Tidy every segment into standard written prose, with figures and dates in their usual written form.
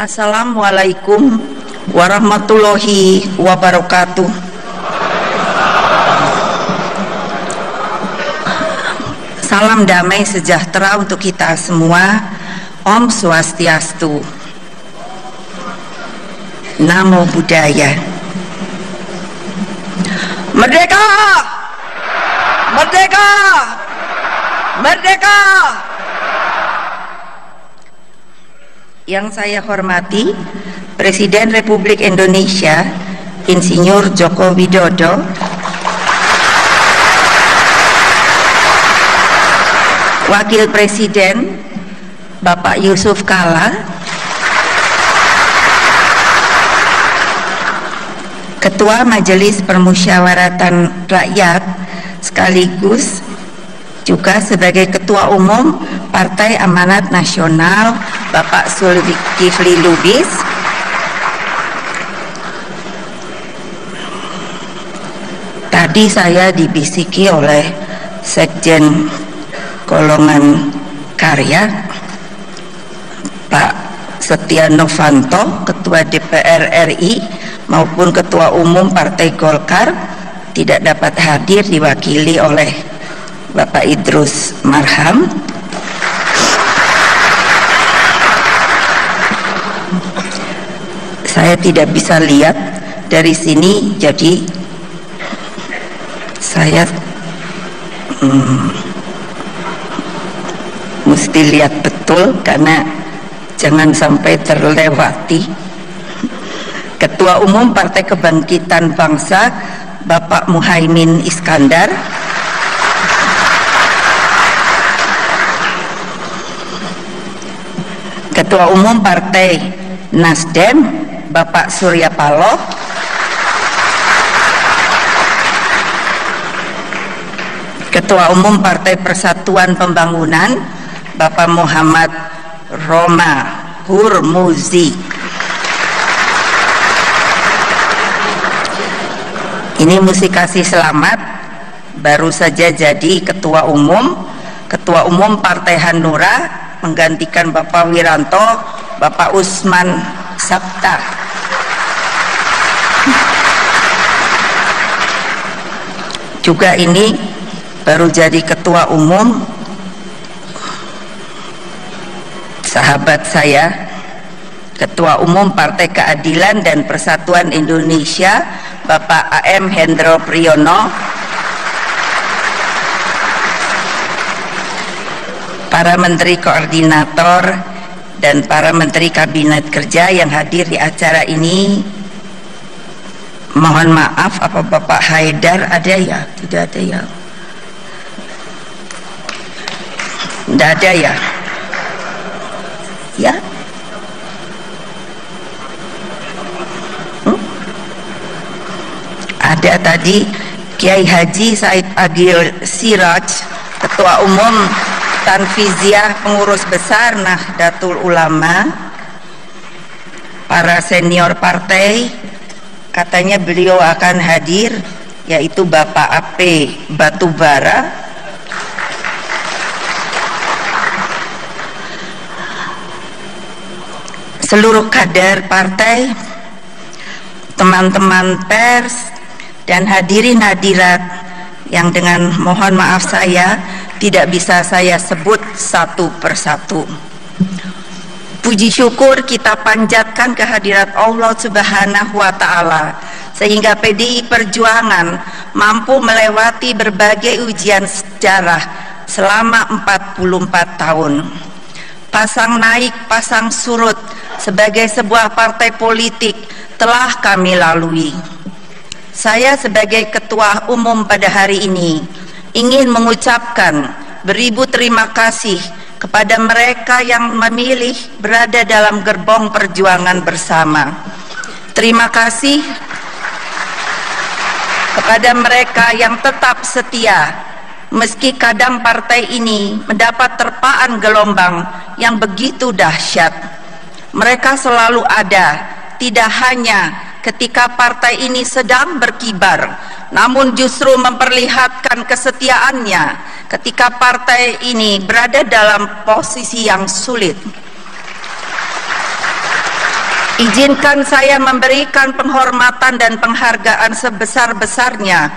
Assalamualaikum warahmatullahi wabarakatuh. Salam damai sejahtera untuk kita semua. Om Swastiastu. Namo Buddhaya. Merdeka! Merdeka! Merdeka! Yang saya hormati Presiden Republik Indonesia Insinyur Joko Widodo, Wakil Presiden Bapak Yusuf Kala, Ketua Majelis Permusyawaratan Rakyat sekaligus juga sebagai Ketua Umum Partai Amanat Nasional Bapak Zulkifli Lubis, tadi saya dibisiki oleh Sekjen Golongan Karya Pak Setia Novanto, Ketua DPR RI maupun Ketua Umum Partai Golkar tidak dapat hadir, diwakili oleh Bapak Idrus Marham. Saya tidak bisa lihat dari sini, jadi saya mesti lihat betul karena jangan sampai terlewati. Ketua Umum Partai Kebangkitan Bangsa Bapak Muhaimin Iskandar, Ketua Umum Partai Nasdem Bapak Surya Paloh, Ketua Umum Partai Persatuan Pembangunan Bapak Muhammad Roma Hurmuzi. Ini mesti kasih selamat, baru saja jadi Ketua Umum Partai Hanura menggantikan Bapak Wiranto, Bapak Usman Sabta. Juga ini baru jadi Ketua Umum sahabat saya, Ketua Umum Partai Keadilan dan Persatuan Indonesia Bapak AM Hendro Priyono, para Menteri Koordinator dan para Menteri Kabinet Kerja yang hadir di acara ini. Mohon maaf, apa Bapak Haidar ada ya? Tidak ada ya? Tidak ada ya? Ya? Ada tadi Kiai Haji Said Agil Siraj, Ketua Umum Tanfiziah Pengurus Besar Nahdlatul Ulama, para senior partai, katanya beliau akan hadir, yaitu Bapak AP Batubara, seluruh kader partai, teman-teman pers, dan hadirin hadirat yang dengan mohon maaf saya tidak bisa saya sebut satu persatu. Puji syukur kita panjatkan kehadirat Allah Subhanahu wa Ta'ala sehingga PDI Perjuangan mampu melewati berbagai ujian sejarah selama 44 tahun. Pasang naik, pasang surut sebagai sebuah partai politik telah kami lalui. Saya sebagai Ketua Umum pada hari ini ingin mengucapkan beribu terima kasih kepada mereka yang memilih berada dalam gerbong perjuangan bersama. Terima kasih kepada mereka yang tetap setia meski kadang partai ini mendapat terpaan gelombang yang begitu dahsyat. Mereka selalu ada, tidak hanya ketika partai ini sedang berkibar, namun justru memperlihatkan kesetiaannya ketika partai ini berada dalam posisi yang sulit. Izinkan saya memberikan penghormatan dan penghargaan sebesar-besarnya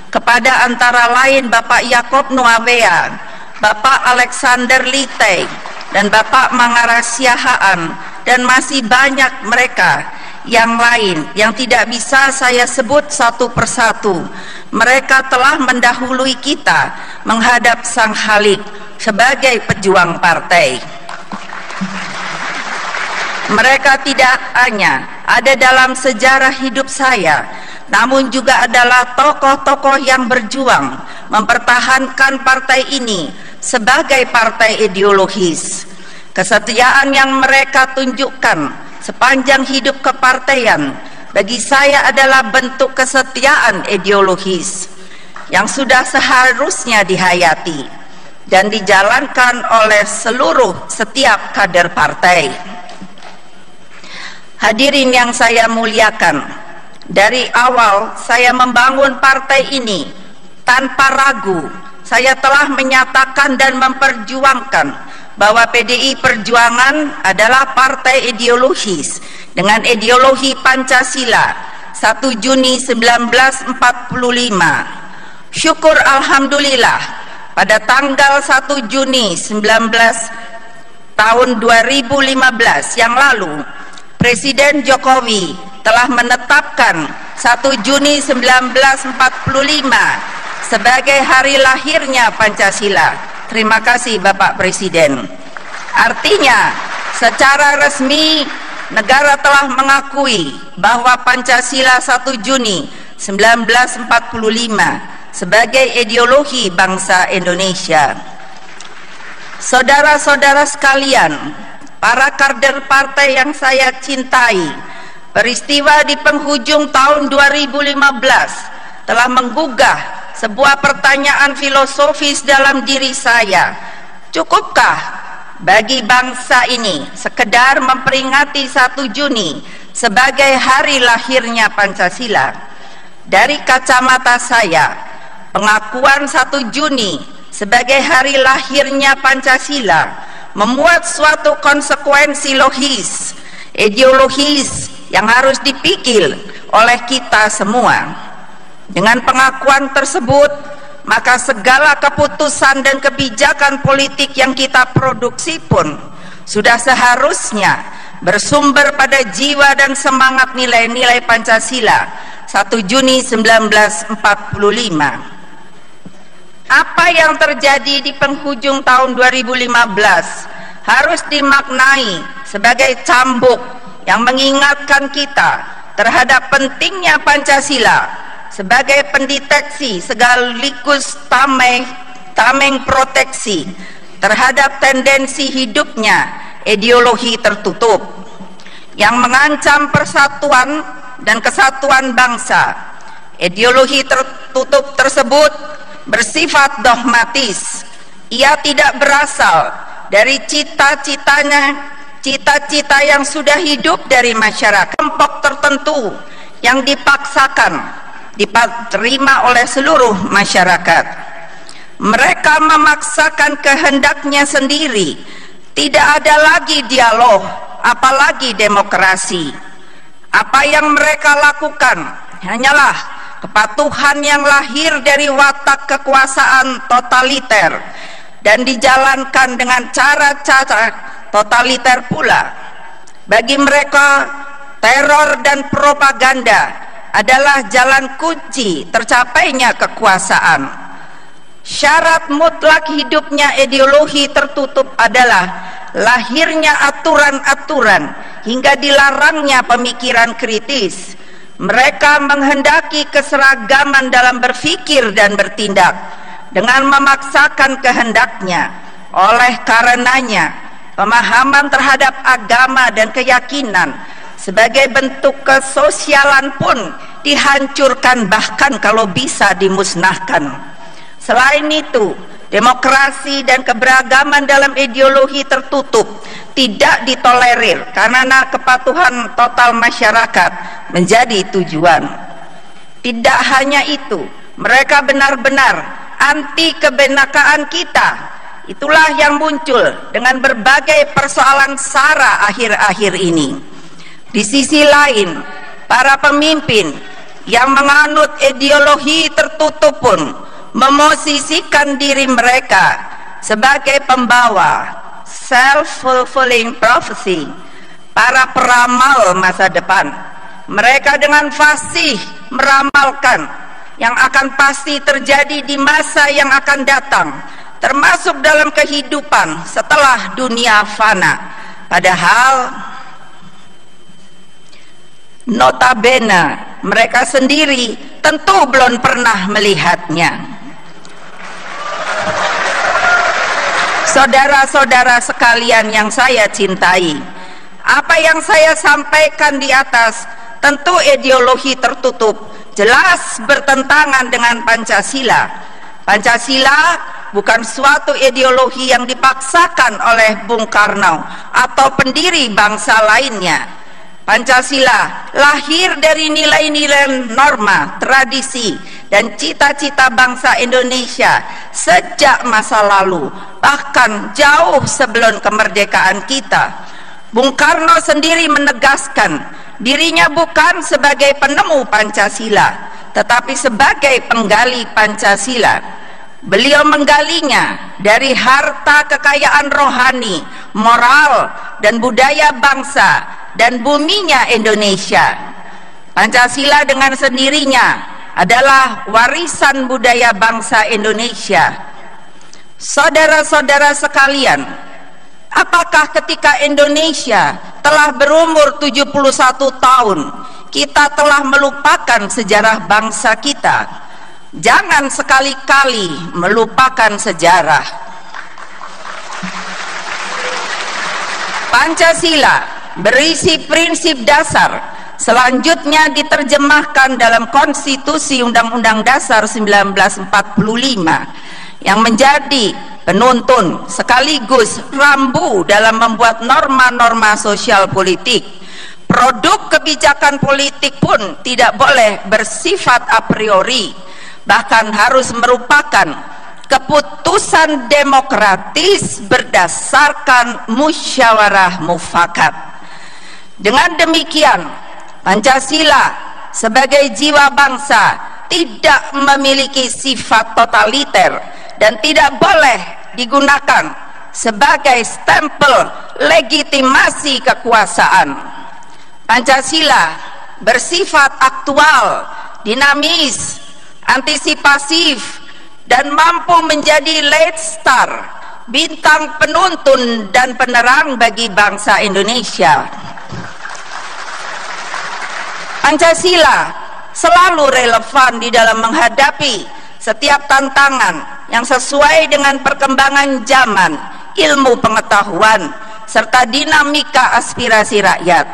kepada antara lain Bapak Yaakob Nuawea, Bapak Alexander Litai, dan Bapak Mangara Siahaan, dan masih banyak mereka yang lain yang tidak bisa saya sebut satu persatu. Mereka telah mendahului kita menghadap Sang Khalik sebagai pejuang partai. Mereka tidak hanya ada dalam sejarah hidup saya, namun juga adalah tokoh-tokoh yang berjuang mempertahankan partai ini sebagai partai ideologis. Kesetiaan yang mereka tunjukkan sepanjang hidup kepartaian bagi saya adalah bentuk kesetiaan ideologis yang sudah seharusnya dihayati dan dijalankan oleh setiap kader partai. Hadirin yang saya muliakan, dari awal saya membangun partai ini tanpa ragu. Saya telah menyatakan dan memperjuangkan bahwa PDI Perjuangan adalah partai ideologis dengan ideologi Pancasila 1 Juni 1945. Syukur alhamdulillah pada tanggal 1 Juni tahun 2015 yang lalu, Presiden Jokowi telah menetapkan 1 Juni 1945 sebagai hari lahirnya Pancasila. Terima kasih Bapak Presiden. Artinya, secara resmi negara telah mengakui bahwa Pancasila 1 Juni 1945 sebagai ideologi bangsa Indonesia. Saudara-saudara sekalian, para kader partai yang saya cintai, peristiwa di penghujung tahun 2015 telah menggugah sebuah pertanyaan filosofis dalam diri saya. Cukupkah bagi bangsa ini sekedar memperingati 1 Juni sebagai hari lahirnya Pancasila? Dari kacamata saya, pengakuan 1 Juni sebagai hari lahirnya Pancasila memuat suatu konsekuensi logis, ideologis yang harus dipikir oleh kita semua. Dengan pengakuan tersebut, maka segala keputusan dan kebijakan politik yang kita produksi pun sudah seharusnya bersumber pada jiwa dan semangat nilai-nilai Pancasila 1 Juni 1945. Apa yang terjadi di penghujung tahun 2015 harus dimaknai sebagai cambuk yang mengingatkan kita terhadap pentingnya Pancasila sebagai pendeteksi sekaligus tameng proteksi terhadap tendensi hidupnya ideologi tertutup yang mengancam persatuan dan kesatuan bangsa. Ideologi tertutup tersebut bersifat dogmatis. Ia tidak berasal dari cita-cita yang sudah hidup dari masyarakat, kelompok tertentu yang diterima oleh seluruh masyarakat. Mereka memaksakan kehendaknya sendiri. Tidak ada lagi dialog, apalagi demokrasi. Apa yang mereka lakukan hanyalah kepatuhan yang lahir dari watak kekuasaan totaliter dan dijalankan dengan cara-cara totaliter pula. Bagi mereka, teror dan propaganda adalah jalan kunci tercapainya kekuasaan. Syarat mutlak hidupnya ideologi tertutup adalah lahirnya aturan-aturan hingga dilarangnya pemikiran kritis. Mereka menghendaki keseragaman dalam berpikir dan bertindak dengan memaksakan kehendaknya. Oleh karenanya, pemahaman terhadap agama dan keyakinan sebagai bentuk kesosialan pun dihancurkan, bahkan kalau bisa dimusnahkan. Selain itu, demokrasi dan keberagaman dalam ideologi tertutup tidak ditolerir karena kepatuhan total masyarakat menjadi tujuan. Tidak hanya itu, mereka benar-benar anti kebenekaan kita. Itulah yang muncul dengan berbagai persoalan SARA akhir-akhir ini. Di sisi lain, para pemimpin yang menganut ideologi tertutup pun memosisikan diri mereka sebagai pembawa self-fulfilling prophecy, para peramal masa depan. Mereka dengan fasih meramalkan yang akan pasti terjadi di masa yang akan datang, termasuk dalam kehidupan setelah dunia fana. Padahal notabene mereka sendiri tentu belum pernah melihatnya. Saudara-saudara sekalian yang saya cintai, apa yang saya sampaikan di atas tentu ideologi tertutup, jelas bertentangan dengan Pancasila. Pancasila bukan suatu ideologi yang dipaksakan oleh Bung Karno atau pendiri bangsa lainnya. Pancasila lahir dari nilai-nilai norma, tradisi, dan cita-cita bangsa Indonesia sejak masa lalu, bahkan jauh sebelum kemerdekaan kita. Bung Karno sendiri menegaskan dirinya bukan sebagai penemu Pancasila, tetapi sebagai penggali Pancasila. Beliau menggalinya dari harta kekayaan rohani, moral, dan budaya bangsa dan buminya Indonesia. Pancasila dengan sendirinya adalah warisan budaya bangsa Indonesia. Saudara-saudara sekalian, apakah ketika Indonesia telah berumur 71 tahun, kita telah melupakan sejarah bangsa kita? Jangan sekali-kali melupakan sejarah. Pancasila berisi prinsip dasar, selanjutnya diterjemahkan dalam Konstitusi Undang-Undang Dasar 1945 yang menjadi penuntun sekaligus rambu dalam membuat norma-norma sosial politik. Produk kebijakan politik pun tidak boleh bersifat a priori, bahkan harus merupakan keputusan demokratis berdasarkan musyawarah mufakat. Dengan demikian, Pancasila sebagai jiwa bangsa tidak memiliki sifat totaliter dan tidak boleh digunakan sebagai stempel legitimasi kekuasaan. Pancasila bersifat aktual, dinamis, antisipasif, dan mampu menjadi light star, bintang penuntun dan penerang bagi bangsa Indonesia. Pancasila selalu relevan di dalam menghadapi setiap tantangan yang sesuai dengan perkembangan zaman, ilmu pengetahuan, serta dinamika aspirasi rakyat.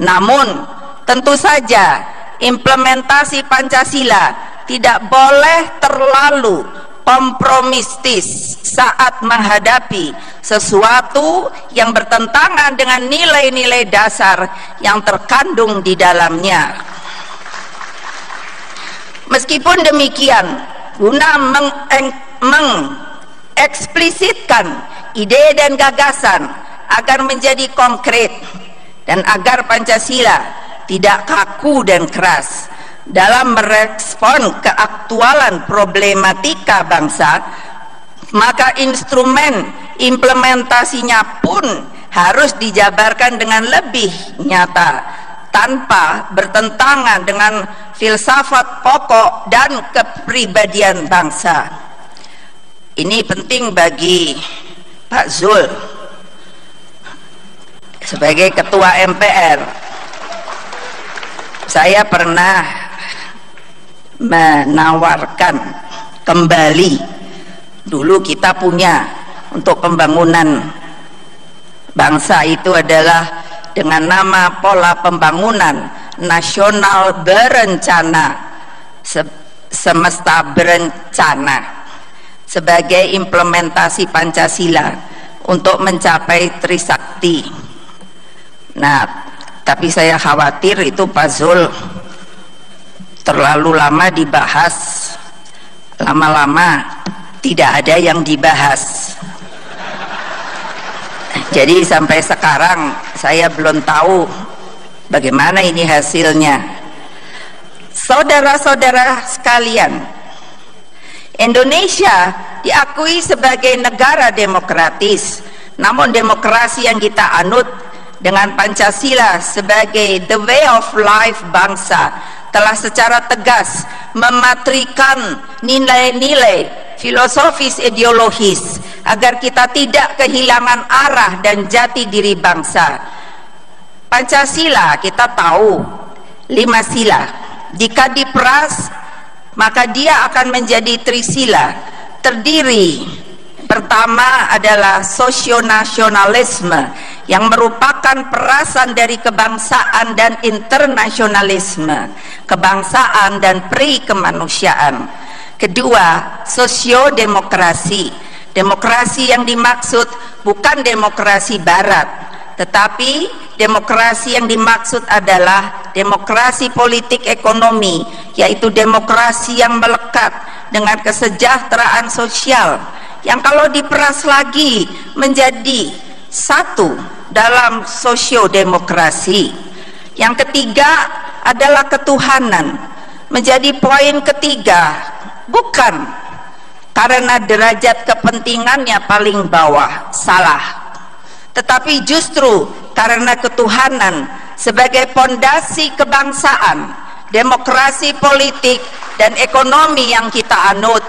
Namun, tentu saja implementasi Pancasila tidak boleh terlalu kompromistis saat menghadapi sesuatu yang bertentangan dengan nilai-nilai dasar yang terkandung di dalamnya. Meskipun demikian, guna mengeksplisitkan ide dan gagasan agar menjadi konkret dan agar Pancasila tidak kaku dan keras dalam merespon keaktualan problematika bangsa, maka instrumen implementasinya pun harus dijabarkan dengan lebih nyata tanpa bertentangan dengan filsafat pokok dan kepribadian bangsa. Ini penting bagi Pak Zul sebagai Ketua MPR. Saya pernah menawarkan kembali, dulu kita punya untuk pembangunan bangsa itu adalah dengan nama pola pembangunan nasional berencana, semesta berencana, sebagai implementasi Pancasila untuk mencapai Trisakti. Nah, tapi saya khawatir itu Pak Zul terlalu lama dibahas, lama-lama tidak ada yang dibahas. Jadi sampai sekarang saya belum tahu Bagaimana ini hasilnya? Saudara-saudara sekalian, Indonesia diakui sebagai negara demokratis, namun demokrasi yang kita anut dengan Pancasila sebagai the way of life bangsa telah secara tegas mematrikan nilai-nilai filosofis ideologis agar kita tidak kehilangan arah dan jati diri bangsa. Pancasila kita tahu 5 sila. Jika diperas maka dia akan menjadi trisila. Terdiri pertama adalah sosionasionalisme yang merupakan perasan dari kebangsaan dan internasionalisme, kebangsaan dan pri-kemanusiaan. Kedua, sosiodemokrasi. Demokrasi yang dimaksud bukan demokrasi barat, tetapi demokrasi yang dimaksud adalah demokrasi politik ekonomi, yaitu demokrasi yang melekat dengan kesejahteraan sosial, yang kalau diperas lagi menjadi satu dalam sosiodemokrasi. Yang ketiga adalah ketuhanan, menjadi poin ketiga, bukan karena derajat kepentingannya paling bawah, salah, tetapi justru karena ketuhanan sebagai pondasi kebangsaan, demokrasi politik dan ekonomi yang kita anut.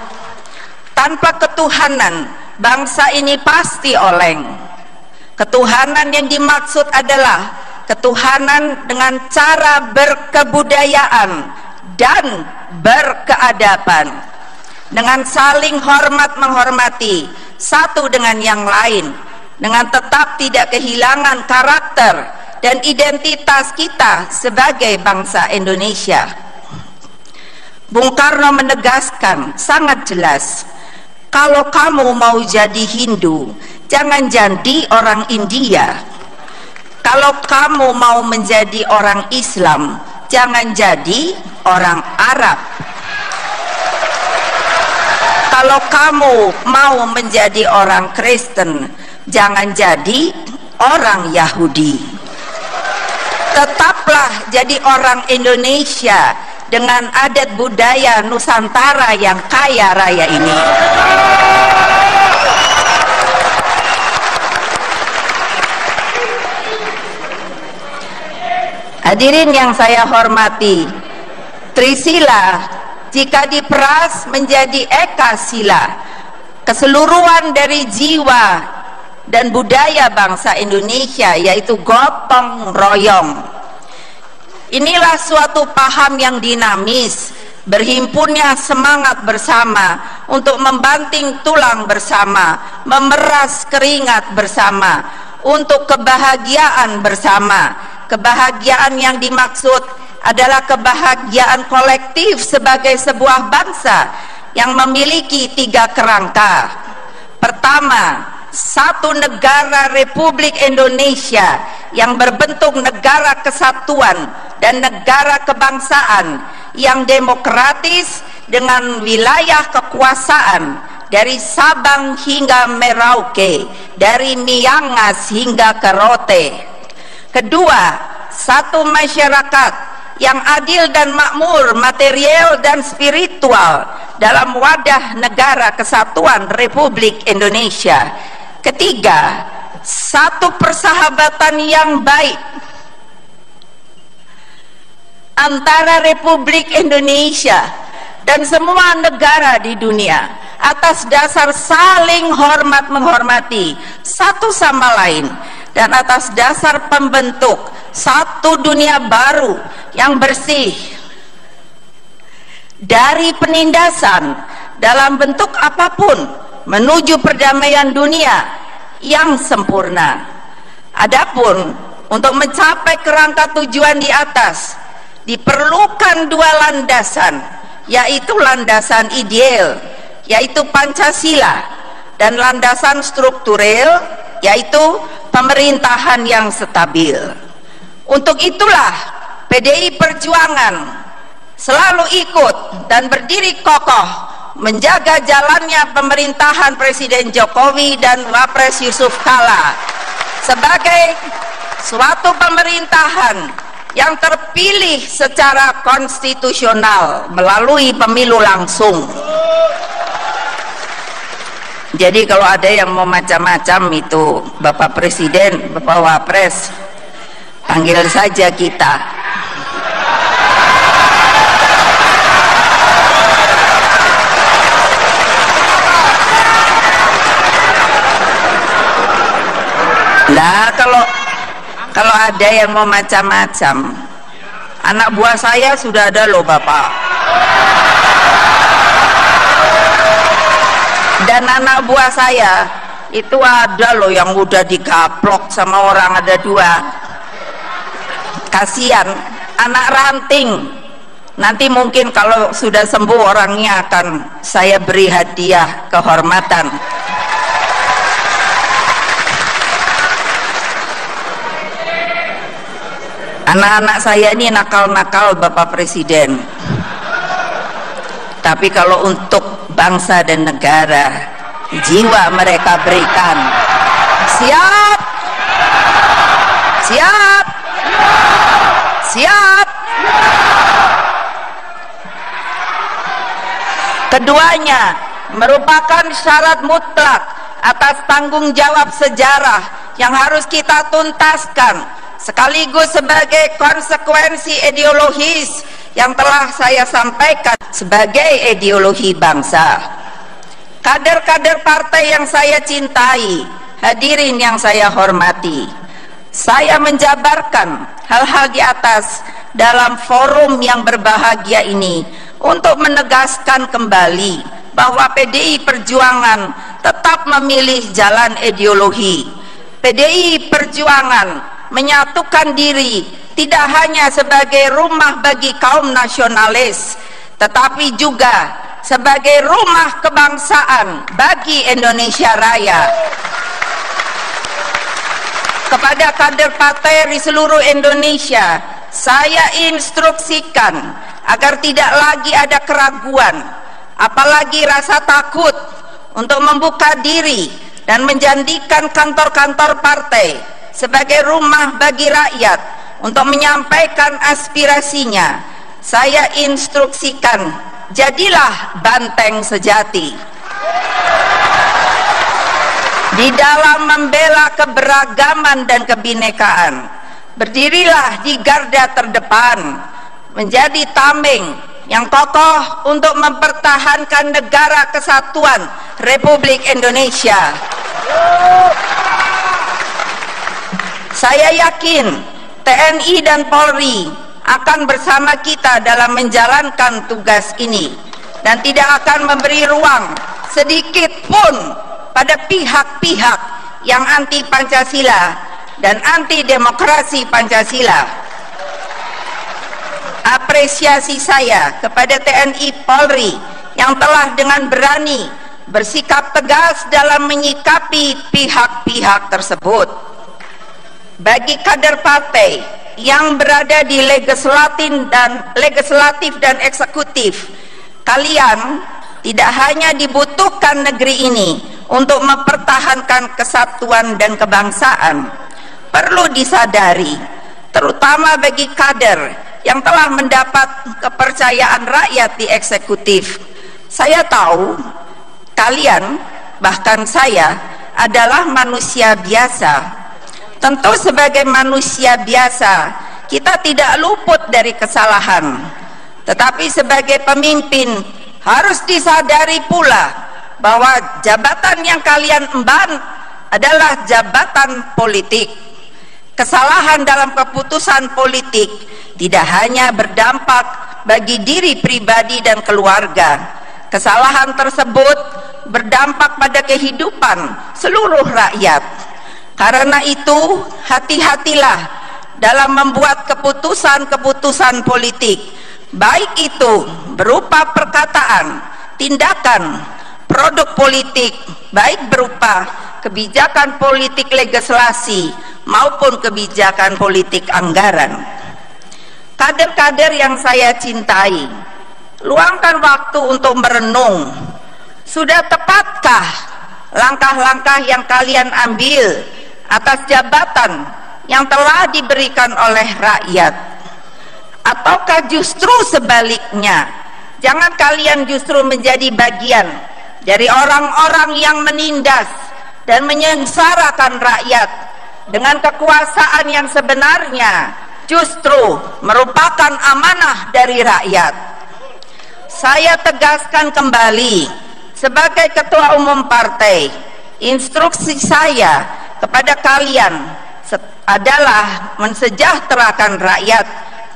Tanpa ketuhanan, bangsa ini pasti oleng. Ketuhanan yang dimaksud adalah ketuhanan dengan cara berkebudayaan dan berkeadaban, dengan saling hormat menghormati satu dengan yang lain, dengan tetap tidak kehilangan karakter dan identitas kita sebagai bangsa Indonesia. Bung Karno menegaskan sangat jelas, kalau kamu mau jadi Hindu, jangan jadi orang India. Kalau kamu mau menjadi orang Islam, jangan jadi orang Arab. Kalau kamu mau menjadi orang Kristen, jangan jadi orang Yahudi. Tetaplah jadi orang Indonesia dengan adat budaya Nusantara yang kaya raya ini. Hadirin yang saya hormati, trisila jika diperas menjadi eka sila, keseluruhan dari jiwa dan budaya bangsa Indonesia, yaitu gotong royong. Inilah suatu paham yang dinamis, berhimpunnya semangat bersama untuk membanting tulang bersama, memeras keringat bersama untuk kebahagiaan bersama. Kebahagiaan yang dimaksud adalah kebahagiaan kolektif sebagai sebuah bangsa yang memiliki 3 kerangka. Pertama, satu negara Republik Indonesia yang berbentuk negara kesatuan dan negara kebangsaan yang demokratis dengan wilayah kekuasaan dari Sabang hingga Merauke, dari Miangas hingga ke Rote. Kedua, satu masyarakat yang adil dan makmur material dan spiritual dalam wadah negara kesatuan Republik Indonesia. Ketiga, satu persahabatan yang baik antara Republik Indonesia dan semua negara di dunia atas dasar saling hormat menghormati satu sama lain, dan atas dasar pembentuk satu dunia baru yang bersih dari penindasan dalam bentuk apapun menuju perdamaian dunia yang sempurna. Adapun untuk mencapai kerangka tujuan di atas diperlukan 2 landasan, yaitu landasan ideal, yaitu Pancasila, dan landasan struktural, yaitu pemerintahan yang stabil. Untuk itulah PDI Perjuangan selalu ikut dan berdiri kokoh menjaga jalannya pemerintahan Presiden Jokowi dan Wapres Yusuf Kala sebagai suatu pemerintahan yang terpilih secara konstitusional melalui pemilu langsung. Jadi kalau ada yang mau macam-macam itu Bapak Presiden, Bapak Wapres, panggil saja kita. Nah, kalau ada yang mau macam-macam, anak buah saya sudah ada loh Bapak. Dan anak buah saya itu ada loh yang udah digaplok sama orang, ada 2. Kasihan, anak ranting. Nanti mungkin kalau sudah sembuh orangnya akan saya beri hadiah kehormatan. Anak-anak saya ini nakal-nakal Bapak Presiden, tapi kalau untuk bangsa dan negara, jiwa mereka berikan. Siap, siap, siap. Keduanya merupakan syarat mutlak atas tanggung jawab sejarah yang harus kita tuntaskan, sekaligus sebagai konsekuensi ideologis yang telah saya sampaikan sebagai ideologi bangsa. Kader-kader partai yang saya cintai, hadirin yang saya hormati, saya menjabarkan hal-hal di atas dalam forum yang berbahagia ini untuk menegaskan kembali bahwa PDI Perjuangan tetap memilih jalan ideologi. PDI Perjuangan menyatukan diri tidak hanya sebagai rumah bagi kaum nasionalis, tetapi juga sebagai rumah kebangsaan bagi Indonesia Raya. Kepada kader partai di seluruh Indonesia, saya instruksikan agar tidak lagi ada keraguan, apalagi rasa takut untuk membuka diri dan menjadikan kantor-kantor partai sebagai rumah bagi rakyat untuk menyampaikan aspirasinya. Saya instruksikan, jadilah banteng sejati di dalam membela keberagaman dan kebinekaan. Berdirilah di garda terdepan, menjadi tameng yang kokoh untuk mempertahankan negara kesatuan Republik Indonesia. Saya yakin TNI dan Polri akan bersama kita dalam menjalankan tugas ini dan tidak akan memberi ruang sedikit pun pada pihak-pihak yang anti Pancasila dan anti demokrasi Pancasila. Apresiasi saya kepada TNI Polri yang telah dengan berani bersikap tegas dalam menyikapi pihak-pihak tersebut. Bagi kader partai yang berada di legislatif dan eksekutif, kalian tidak hanya dibutuhkan negeri ini untuk mempertahankan kesatuan dan kebangsaan. Perlu disadari, terutama bagi kader yang telah mendapat kepercayaan rakyat di eksekutif, saya tahu kalian, bahkan saya, adalah manusia biasa. Tentu sebagai manusia biasa kita tidak luput dari kesalahan, tetapi sebagai pemimpin harus disadari pula bahwa jabatan yang kalian emban adalah jabatan politik. Kesalahan dalam keputusan politik tidak hanya berdampak bagi diri pribadi dan keluarga. Kesalahan tersebut berdampak pada kehidupan seluruh rakyat. Karena itu, hati-hatilah dalam membuat keputusan-keputusan politik, baik itu berupa perkataan, tindakan, produk politik, baik berupa kebijakan politik legislasi maupun kebijakan politik anggaran. Kader-kader yang saya cintai, luangkan waktu untuk merenung. Sudah tepatkah langkah-langkah yang kalian ambil atas jabatan yang telah diberikan oleh rakyat? Ataukah justru sebaliknya, jangan kalian justru menjadi bagian dari orang-orang yang menindas dan menyengsarakan rakyat dengan kekuasaan yang sebenarnya justru merupakan amanah dari rakyat. Saya tegaskan kembali sebagai Ketua Umum Partai, instruksi saya kepada kalian adalah mensejahterakan rakyat,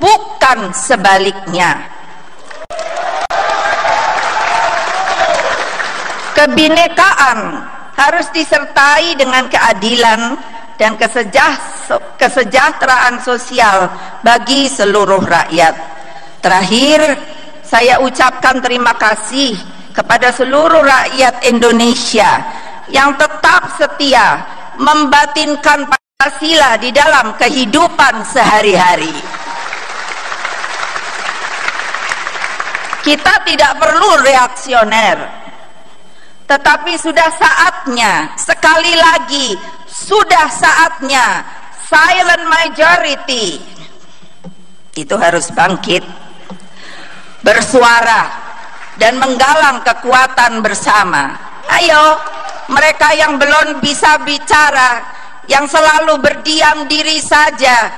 bukan sebaliknya. Kebinekaan harus disertai dengan keadilan dan kesejahteraan sosial bagi seluruh rakyat. Terakhir, saya ucapkan terima kasih kepada seluruh rakyat Indonesia yang tetap setia membatinkan Pancasila di dalam kehidupan sehari-hari. Kita tidak perlu reaksioner, tetapi sudah saatnya, sekali lagi, sudah saatnya silent majority itu harus bangkit, bersuara dan menggalang kekuatan bersama. Ayo, mereka yang belum bisa bicara, yang selalu berdiam diri saja,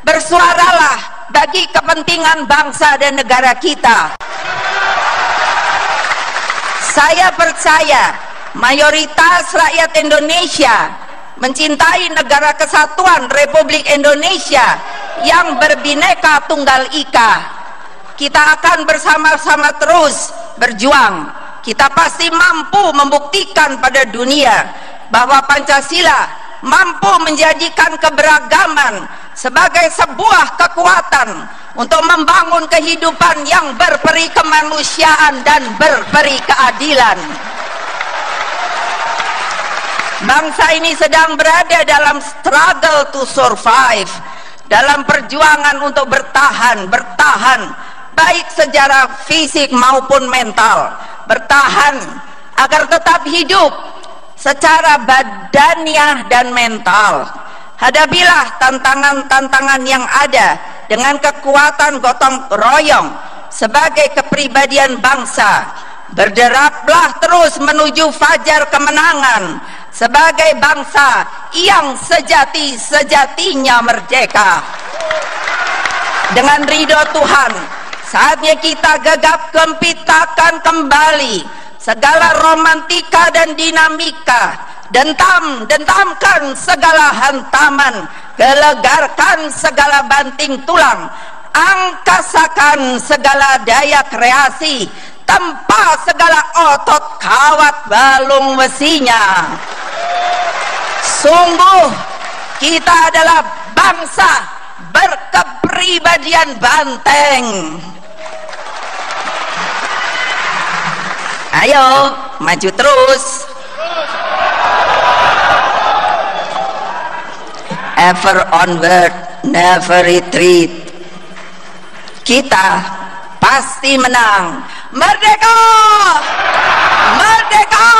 bersuaralah bagi kepentingan bangsa dan negara kita. Saya percaya mayoritas rakyat Indonesia mencintai negara kesatuan Republik Indonesia yang berbineka tunggal ika. Kita akan bersama-sama terus berjuang. Kita pasti mampu membuktikan pada dunia bahwa Pancasila mampu menjadikan keberagaman sebagai sebuah kekuatan untuk membangun kehidupan yang berperi kemanusiaan dan berperi keadilan. Bangsa ini sedang berada dalam struggle to survive, dalam perjuangan untuk bertahan, baik secara fisik maupun mental, bertahan agar tetap hidup secara badaniah dan mental. Hadapilah tantangan-tantangan yang ada dengan kekuatan gotong royong sebagai kepribadian bangsa. Berderaplah terus menuju fajar kemenangan sebagai bangsa yang sejati-sejatinya merdeka. Dengan ridho Tuhan, saatnya kita gegap gempitakan kembali segala romantika dan dinamika, dentamkan segala hantaman, gelegarkan segala banting tulang, angkasakan segala daya kreasi, tempa segala otot kawat balung besinya. Sungguh kita adalah bangsa berkepribadian banteng. Ayo maju terus. Ever onward, never retreat. Kita pasti menang. Merdeka! Merdeka!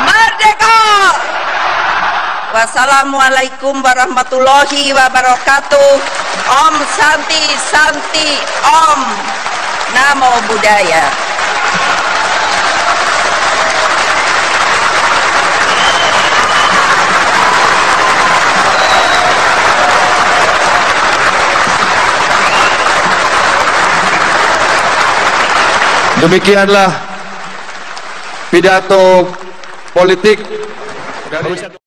Merdeka! Wassalamualaikum warahmatullahi wabarakatuh. Om Santi Santi Om. Namo Buddhaya. Demikianlah pidato politik dari